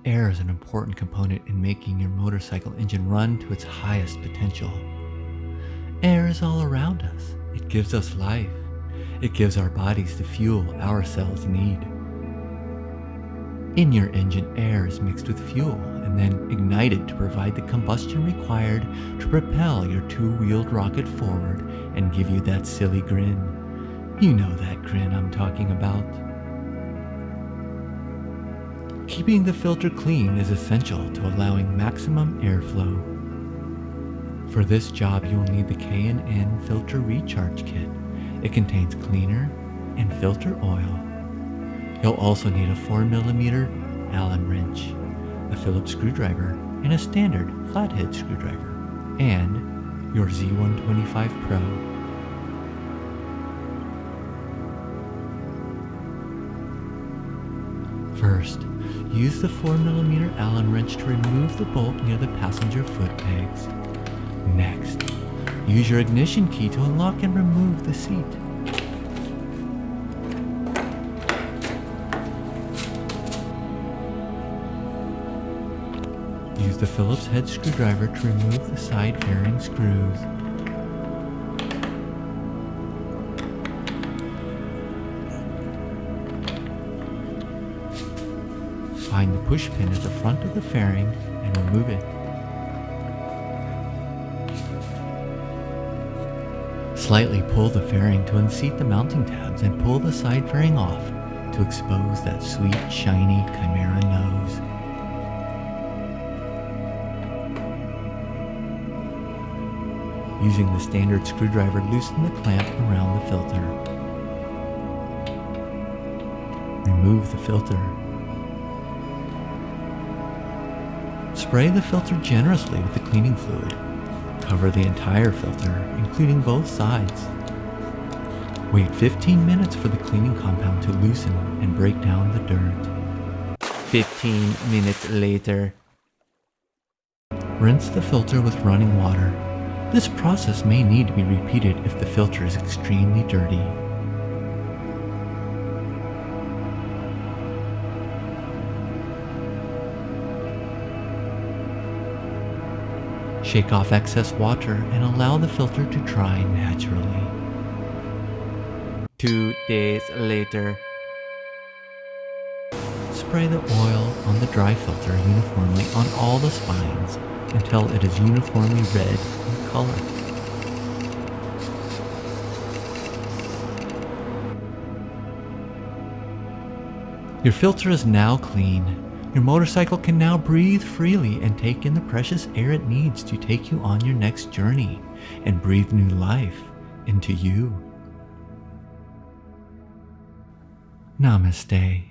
Air is an important component in making your motorcycle engine run to its highest potential. Air is all around us. It gives us life. It gives our bodies the fuel our cells need. In your engine, air is mixed with fuel and then ignited to provide the combustion required to propel your two-wheeled rocket forward and give you that silly grin. You know that grin I'm talking about. Keeping the filter clean is essential to allowing maximum airflow. For this job, you will need the K&N Filter Recharge Kit. It contains cleaner and filter oil. You'll also need a 4mm Allen wrench, a Phillips screwdriver, and a standard flathead screwdriver, and your Z125 Pro. First, use the 4mm Allen wrench to remove the bolt near the passenger foot pegs. Next, use your ignition key to unlock and remove the seat. Use the Phillips head screwdriver to remove the side fairing screws. Find the push pin at the front of the fairing and remove it. Slightly pull the fairing to unseat the mounting tabs and pull the side fairing off to expose that sweet, shiny Chimera nose. Using the standard screwdriver, loosen the clamp around the filter. Remove the filter. Spray the filter generously with the cleaning fluid. Cover the entire filter, including both sides. Wait 15 minutes for the cleaning compound to loosen and break down the dirt. 15 minutes later. Rinse the filter with running water. This process may need to be repeated if the filter is extremely dirty. Shake off excess water and allow the filter to dry naturally. 2 days later. Spray the oil on the dry filter uniformly on all the spines until it is uniformly red in color. Your filter is now clean. Your motorcycle can now breathe freely and take in the precious air it needs to take you on your next journey and breathe new life into you. Namaste.